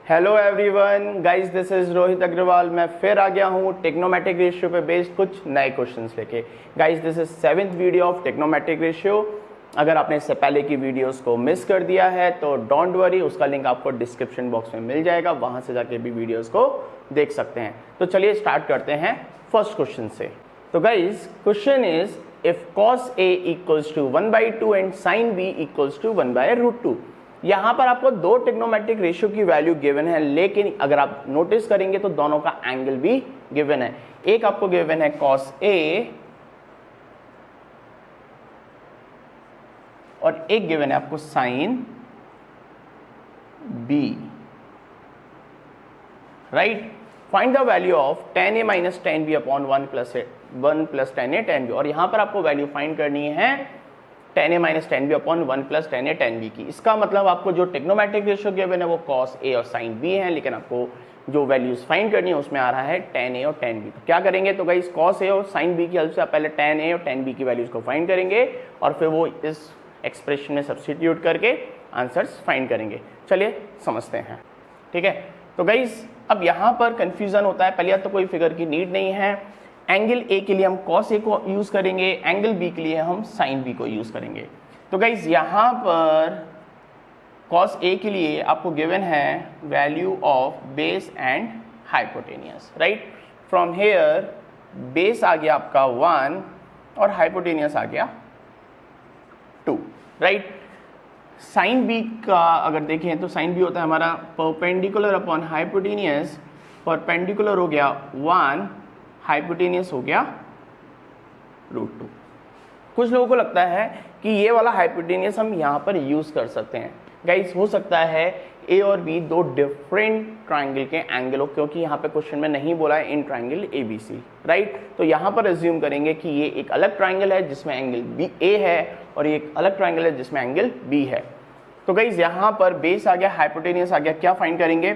Hello everyone guys, this is Rohit Agarwal. मैं फिर आ गया हूँ टेक्नोमेट्रिक रेशियो पे बेस्ड कुछ नए क्वेश्चंस लेके। Guys, this is 7th video of trigonometric ratio. अगर आपने इससे पहले की वीडियोस को मिस कर दिया है तो डोंट वरी, उसका लिंक आपको डिस्क्रिप्शन बॉक्स में मिल जाएगा, वहां से जाके भी वीडियोस को देख सकते हैं। तो चलिए स्टार्ट करते हैं फर्स्ट क्वेश्चन से। तो guys, question is if cos A equals to 1/2 and sin B equals to 1/√2। यहां पर आपको दो टेक्नोमेट्रिक रेशियो की वैल्यू गिवन है, लेकिन अगर आप नोटिस करेंगे तो दोनों का एंगल भी गिवन है। एक आपको गिवन है cos A और एक गिवन है आपको sin B, right. Find the value of tan A minus tan B upon 1 plus tan A tan B। और यहां पर आपको वैल्यू फाइंड करनी है tan A minus tan B upon 1 plus tan A tan B की। इसका मतलब आपको जो टेक्नोमेट्रिक रेशियो गिवन है वो cos A और sin B है, लेकिन आपको जो वैल्यूज फाइंड करनी है उसमें आ रहा है tan A और tan B। तो क्या करेंगे, तो गाइस cos A और sin B की हेल्प से आप पहले tan A और tan B की वैल्यूज को फाइंड करेंगे और फिर वो इस एक्सप्रेशन में सब्स्टिट्यूट करके आंसर्स फाइंड करेंगे। चलिए समझते हैं, ठीक है। तो गाइस, अब यहाँ पर कंफ्यूजन होता है। पहले तो कोई फिगर की नीड नहीं है। एंगल ए के लिए हम cos A को यूज करेंगे, एंगल बी के लिए हम sin B को यूज करेंगे। तो गाइज यहाँ पर cos A के लिए आपको गिवन है value of base and hypotenuse, right. From here base आ गया आपका 1 और हाइपोटेनियस आ गया 2, राइट। sin B का अगर देखें तो sin B होता है हमारा परपेंडिकुलर अपॉन हाइपोटेनियस। परपेंडिकुलर हो गया 1, हाइपोटेनियस हो गया √2। कुछ लोगों को लगता है कि ये वाला हाइपोटेनियस हम यहाँ पर यूज कर सकते हैं। गाइस, हो सकता है ए और बी दो डिफरेंट ट्राइंगल के एंगल हो, क्योंकि यहाँ पे क्वेश्चन में नहीं बोला है इन ट्राइंगल ABC, राइट। तो यहाँ पर एज्यूम करेंगे कि ये एक अलग ट्राइंगल है जिसमें एंगल बी ए है और ये एक अलग ट्राइंगल है जिसमें एंगल बी है। तो गाइस, यहाँ पर बेस आ गया, हाइपोटेनियस आ गया। क्या फाइंड करेंगे,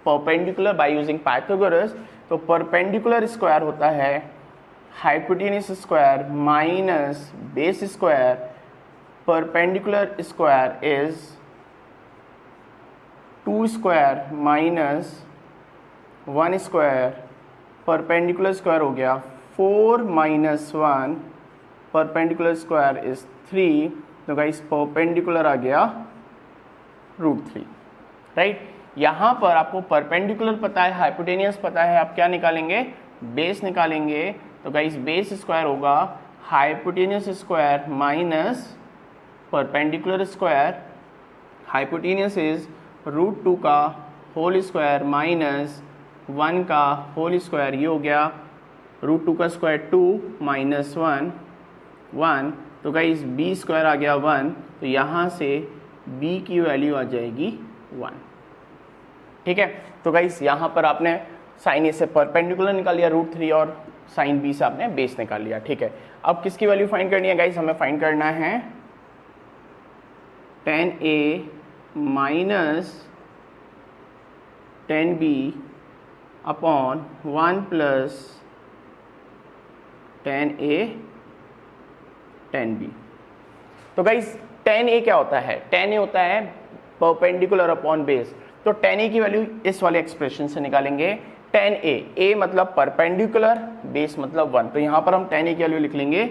परपेंडिकुलर बाय यूजिंग पाइथागोरस। तो परपेंडिकुलर स्क्वायर होता है hypotenuse square minus base square. Perpendicular square is 2 square minus 1 square. Perpendicular square हो गया 4 माइनस 1। Perpendicular square is 3। तो गाइस, परपेंडिकुलर आ गया √3, राइट। यहाँ पर आपको परपेंडिकुलर पता है, हाइपोटेनियस पता है, आप क्या निकालेंगे, बेस निकालेंगे। तो गाइस, बेस स्क्वायर होगा hypotenuse square minus perpendicular square. Hypotenuse is √2 का होल स्क्वायर माइनस 1 का होल स्क्वायर। ये हो गया √2 का स्क्वायर 2 माइनस 1। तो गाइस, बी स्क्वायर आ गया 1। तो यहाँ से b की वैल्यू आ जाएगी 1, ठीक है। तो गाइस, यहाँ पर आपने साइन ए से परपेंडिकुलर निकाल लिया √3 और साइन बी से आपने बेस निकाल लिया, ठीक है। अब किसकी वैल्यू फाइंड करनी है गाइस, हमें फाइंड करना है tan A minus tan B upon 1 plus tan A tan B। तो गाइस, tan A क्या होता है, tan A होता है परपेंडिकुलर अपॉन बेस। तो tan A की वैल्यू इस वाले एक्सप्रेशन से निकालेंगे। tan A मतलब परपेंडिकुलर, बेस मतलब 1। तो यहां पर हम tan A की वैल्यू लिख लेंगे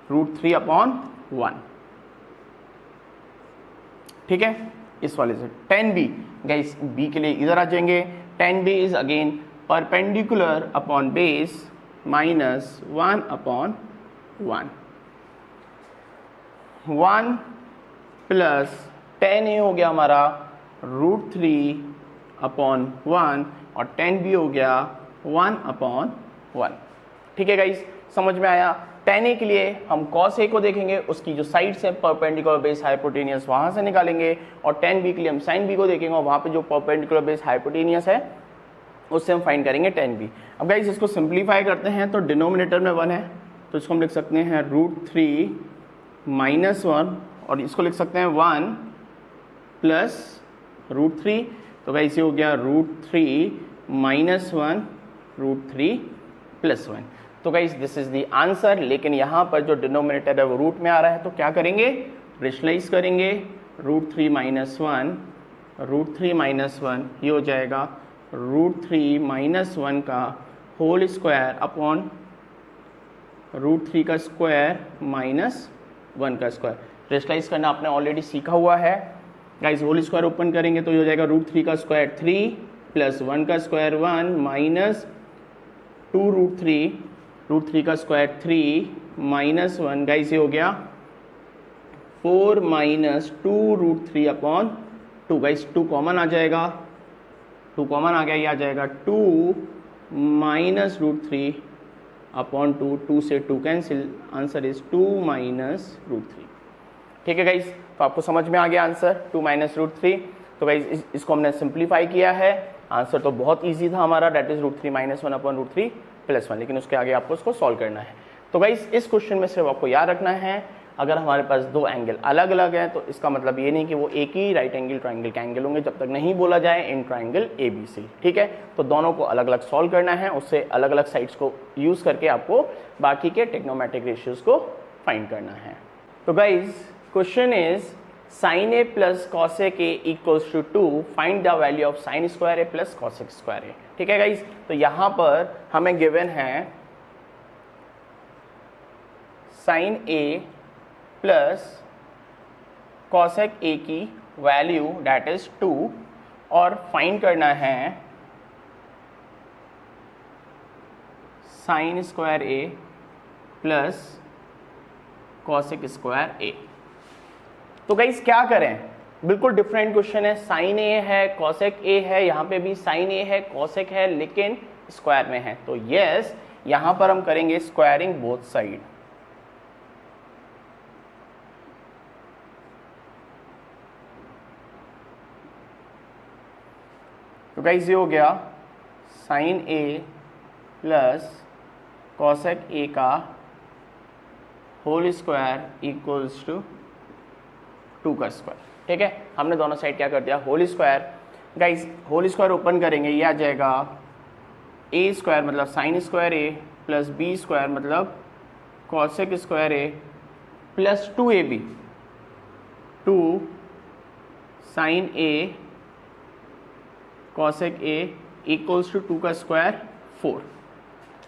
√3 अपॉन 1, ठीक है। इस वाले से tan B, गाइस B के लिए इधर आ जाएंगे। tan B is again perpendicular upon base minus 1 upon 1 plus tan A हो गया हमारा √3 अपॉन 1 और tan B हो गया 1 अपॉन 1, ठीक है गाइस, समझ में आया। tan A के लिए हम cos A को देखेंगे, उसकी जो साइड्स है परपेंडिकुलर बेस हाइपोटेनियस वहां से निकालेंगे। और tan B के लिए हम sin B को देखेंगे और वहां पे जो परपेंडिकुलर बेस हाइपोटेनियस है उससे हम फाइंड करेंगे tan B। अब गाइस, इसको सिंप्लीफाई करते हैं तो डिनोमिनेटर में 1 है, तो इसको हम लिख सकते हैं √3 माइनस 1 और इसको लिख सकते हैं 1 प्लस √3। तो गाइस, ये हो गया √3 माइनस 1 √3 प्लस 1। तो guys, this is the answer. लेकिन यहाँ पर जो डिनोमिनेटर है वो रूट में आ रहा है, तो क्या करेंगे, रेशनलाइज करेंगे। √3 माइनस 1 √3 माइनस 1, ये हो जाएगा √3 माइनस 1 का होल स्क्वायर अपॉन √3 का स्क्वायर माइनस 1 का स्क्वायर। रेशनलाइज करना आपने ऑलरेडी सीखा हुआ है गाइस। होल स्क्वायर ओपन करेंगे तो ये हो जाएगा √3 का स्क्वायर 3 प्लस 1 का स्क्वायर 1 माइनस 2√3 का स्क्वायर 3 माइनस 1 गाइस, ये हो गया 4 माइनस 2√3 अपॉन 2 गाइस। 2 कॉमन आ जाएगा, 2 कॉमन आ गया, ये आ जाएगा 2 माइनस √3 अपॉन 2, 2 से 2 कैंसिल, आंसर इज 2 माइनस √3। ठीक है गाइस, तो आपको समझ में आ गया आंसर 2 माइनस √3। तो गाइस इसको हमने सिंप्लीफाई किया है, आंसर तो बहुत इजी था हमारा, that is √3 minus 1 upon √3 plus 1, लेकिन उसके आगे आपको उसको सॉल्व करना है। तो गाइस इस क्वेश्चन में सिर्फ आपको याद रखना है, अगर हमारे पास दो एंगल अलग अलग हैं तो इसका मतलब ये नहीं कि वो एक ही राइट एंगल ट्राइंगल के एंगल होंगे जब तक नहीं बोला जाए इन ट्राइंगल ABC। ठीक है, तो दोनों को अलग अलग सॉल्व करना है, उससे अलग अलग साइड्स को यूज करके आपको बाकी के ट्रिग्नोमेट्रिक रेशियोज को फाइंड करना है। तो guys question is sin A plus cosec A equals to 2, find the value of sin square A plus cosec square A। ठीक है गाइस, तो यहां पर हमें गिवन है sin A plus cosec A की वैल्यू डेट इज 2 और find करना है sin square A plus cosec square A। तो गाइस क्या करें, बिल्कुल डिफरेंट क्वेश्चन है, sin A है cosec A है, यहाँ पे भी sin A है cosec है लेकिन स्क्वायर में है, तो यस यहाँ पर हम करेंगे स्क्वायरिंग बोथ साइड। तो गाइस ये हो गया sin A plus cosec A का होल स्क्वायर इक्वल्स टू 2 का स्क्वायर। ठीक है, हमने दोनों साइड क्या कर दिया, whole square. Guys whole square open करेंगे, ये आ जाएगा A स्क्वायर मतलब sin square A plus B square मतलब cosec square A plus 2AB, 2 sin A cosec A equals to 2 का स्क्वायर 4।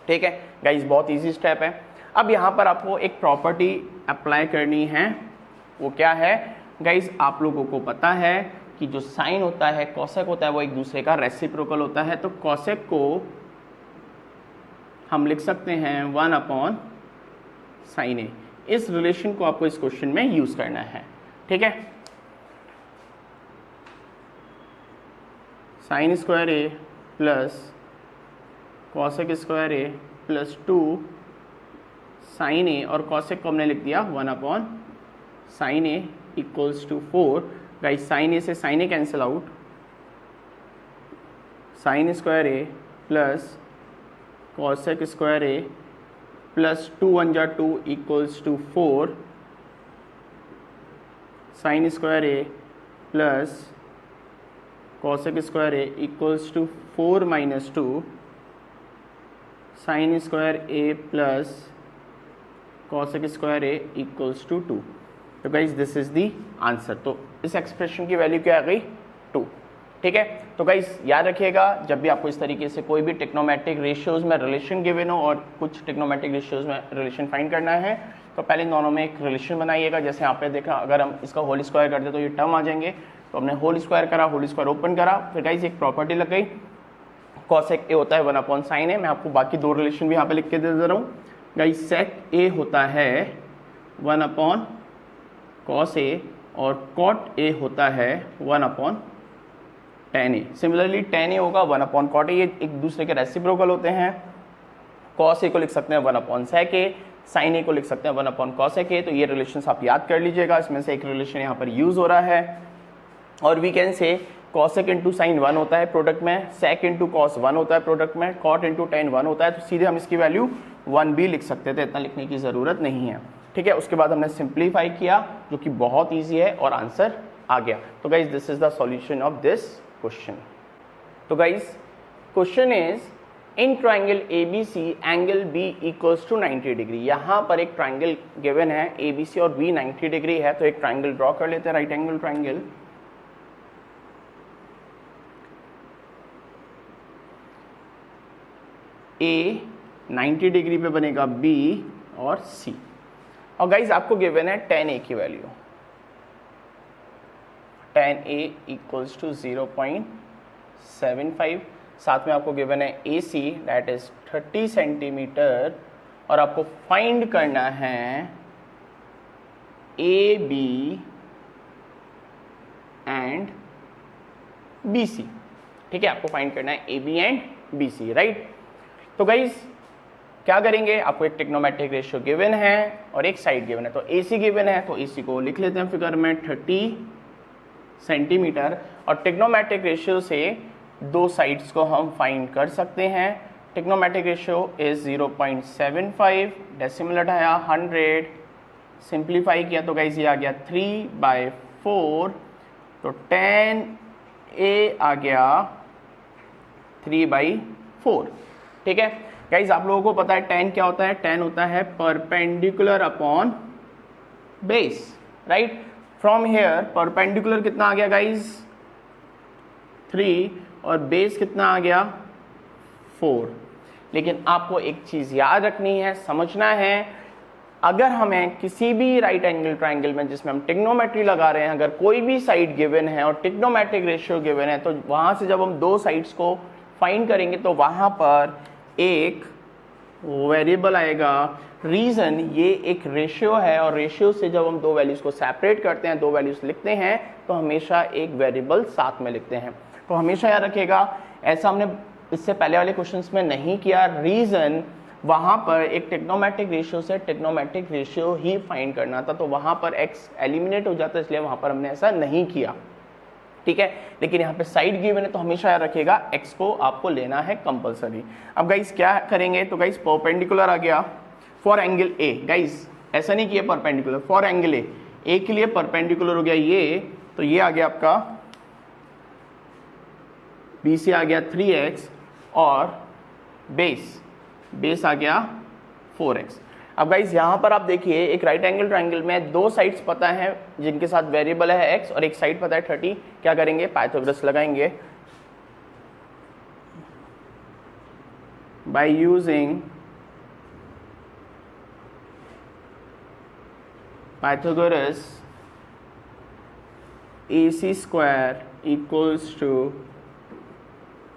ठीक है गाइस, बहुत इजी स्टेप है। अब यहाँ पर आपको एक प्रॉपर्टी अप्लाई करनी है, वो क्या है गाइस, आप लोगों को पता है कि जो साइन होता है कॉसेक होता है वो एक दूसरे का रेसिप्रोकल होता है, तो कॉसेक को हम लिख सकते हैं 1 अपॉन साइन ए। इस रिलेशन को आपको इस क्वेश्चन में यूज करना है। ठीक है, sine square A plus cosec square A plus 2 sine A, और कॉसेक को हमने लिख दिया 1 upon sine A equals to 4। Guys sine A से sine A cancel out, sine square A plus cosec square A plus 2 1 जा 2 equals to 4, sine square A plus cosec square A equals to 4 minus 2, sine square A plus cosec square A equals to 2। तो guys this is the answer. तो इस expression की value क्या आ गई, 2। ठीक है, तो गाइस याद रखिएगा जब भी आपको इस तरीके से कोई भी ट्रिग्नोमेट्रिक रेशियोज में रिलेशन गिवन हो और कुछ ट्रिग्नोमेट्रिक रेशियोज में रिलेशन फाइंड करना है तो पहले इन दोनों में एक रिलेशन बनाइएगा। जैसे यहाँ पे देखा, अगर हम इसका होल स्क्वायर करते तो ये टर्म आ जाएंगे, तो हमने होल स्क्वायर करा, होल स्क्वायर ओपन करा, फिर गाइस एक प्रॉपर्टी लग गई कॉसेक ए होता है 1 अपॉन साइन ए। मैं आपको बाकी दो रिलेशन भी यहाँ पे लिख के दे रहा हूँ गाइस। सेक ए होता है 1 अपॉन कॉस ए और कॉट ए होता है 1 अपॉन टेन ए। सिमिलरली टेन ए होगा 1 अपॉन कॉट ए, ये एक दूसरे के रेसिप्रोकल होते हैं। कॉस ए को लिख सकते हैं 1 अपॉन सेक ए, साइन ए को लिख सकते हैं 1 अपॉन कॉसेक ए। तो ये रिलेशंस आप याद कर लीजिएगा, इसमें से एक रिलेशन यहाँ पर यूज हो रहा है। और we can say cosec into sine 1 होता है प्रोडक्ट में, सेक इंटू कॉस 1 होता है प्रोडक्ट में, कॉट इंटू टेन 1 होता है, तो सीधे हम इसकी वैल्यू 1 भी लिख सकते थे, इतना लिखने की ज़रूरत नहीं है। ठीक है, उसके बाद हमने सिंप्लीफाई किया जो कि बहुत ईजी है और आंसर आ गया। तो guys this is the solution of this question. तो guys question is in triangle ABC angle B equals to 90 degree. यहाँ पर एक ट्राइंगल गिवन है ABC और B 90 डिग्री है, तो एक ट्राइंगल ड्रॉ कर लेते हैं, right angle triangle. A 90 degree पे बनेगा बी और सी। और गाइज आपको गिवन है tan a की value, tan a equals to 0.75, साथ में आपको गिवन है AC दैट इज 30 सेंटीमीटर, और आपको फाइंड करना है AB एंड BC। ठीक है, आपको फाइंड करना है AB एंड BC, राइट। तो गाइज क्या करेंगे, आपको एक ट्रिग्नोमेट्रिक रेशियो गिवन है और एक साइड गिवन है। तो AC गिवन है तो AC को लिख लेते हैं फिगर में 30 सेंटीमीटर, और ट्रिग्नोमेट्रिक रेशियो से दो साइड्स को हम फाइंड कर सकते हैं। ट्रिग्नोमेट्रिक रेशियो इज 0.75, डेसिमल हटाया 100, सिंप्लीफाई किया तो गाइज ये आ गया 3/4, तो tan A आ गया 3/4। ठीक है गाइज, आप लोगों को पता है tan क्या होता है, tan होता है perpendicular upon base, right. From hair perpendicular कितना आ गया गाइज 3, और बेस कितना आ गया 4। लेकिन आपको एक चीज याद रखनी है, समझना है, अगर हमें किसी भी राइट एंगल ट्राइंगल में जिसमें हम ट्रिग्नोमेट्री लगा रहे हैं, अगर कोई भी साइड गिवन है और ट्रिग्नोमेट्रिक रेशियो गिवन है, तो वहां से जब हम दो साइड्स को फाइंड करेंगे तो वहां पर एक वेरिएबल आएगा। रीजन, ये एक रेशियो है और रेशियो से जब हम दो वैल्यूज को सेपरेट करते हैं, दो वैल्यूज लिखते हैं, तो हमेशा एक वेरिएबल साथ में लिखते हैं। तो हमेशा याद रखिएगा, ऐसा हमने इससे पहले वाले क्वेश्चंस में नहीं किया। रीजन, वहां पर एक ट्रिग्नोमेट्रिक रेशियो से ट्रिग्नोमेट्रिक रेशियो ही फाइंड करना था, तो वहां पर x एलिमिनेट हो जाता है, इसलिए वहां पर हमने ऐसा नहीं किया। ठीक है, लेकिन यहाँ पे साइड गिवन है तो हमेशा याद रखिएगा x को आपको लेना है कंपलसरी। अब गाइस क्या करेंगे, तो गाइस परपेंडिकुलर आ गया फॉर एंगल A। गाइस ऐसा नहीं किया परपेंडिकुलर, फॉर एंगल A के लिए परपेंडिकुलर हो गया ये, तो ये आ गया आपका BC आ गया 3x, और बेस आ गया 4x। अब गाइस यहाँ पर आप देखिए, एक राइट एंगल ट्राइंगल में दो साइड्स पता है जिनके साथ वेरिएबल है x, और एक साइड पता है 30। क्या करेंगे, पाइथागोरस लगाएंगे। By using Pythagoras AC square equals to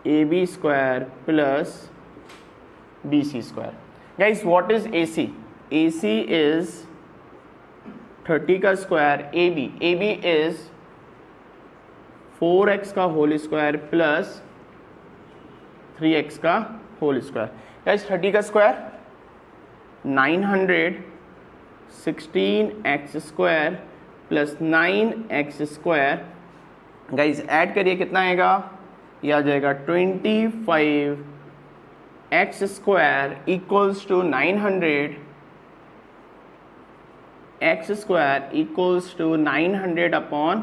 AB square plus BC square. Guys what is AC? AC is 30 का स्क्वायर, AB इज 4x का होल स्क्वायर प्लस 3x का होल स्क्वायर। गाइस 30 का square 916x square plus 9x square. Guys add करिए कितना आएगा, ये आ जाएगा 25x square equals to 900x square equals to 900 upon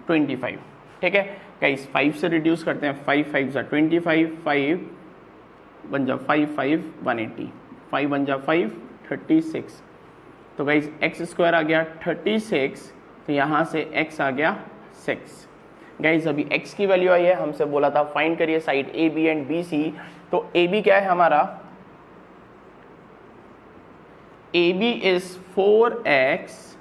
25। ठीक है गाइस, 5 से रिड्यूस करते हैं, 5 5 जा 25, 5 बन जा 5 5 180, 5 बन जा 5 36। तो गाइस x स्क्वायर आ गया 36, तो यहाँ से x आ गया 6। गाइस अभी x की वैल्यू आई है, हमसे बोला था फाइंड करिए साइड AB एंड BC। तो AB क्या है हमारा, AB is 4x,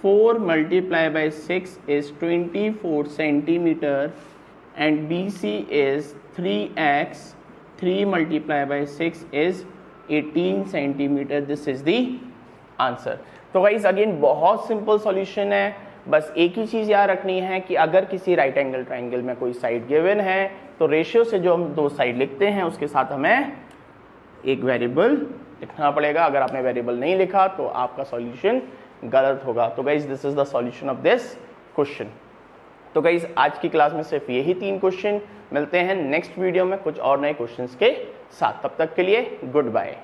4 multiply by 6 is 24 centimetre, and BC is 3x, 3 multiply by 6 is 18 centimetre. This is the answer. तो गाइस अगेन बहुत सिंपल सॉल्यूशन है, बस एक ही चीज याद रखनी है कि अगर किसी राइट एंगल ट्राइंगल में कोई साइड गिवन है, तो रेशियो से जो हम दो साइड लिखते हैं उसके साथ हमें एक वेरिएबल लिखना पड़ेगा। अगर आपने वेरिएबल नहीं लिखा तो आपका सॉल्यूशन गलत होगा। तो guys this is the solution of this question. तो गाइस आज की क्लास में सिर्फ यही 3 क्वेश्चन। मिलते हैं नेक्स्ट वीडियो में कुछ और नए क्वेश्चंस के साथ, तब तक के लिए गुड बाय।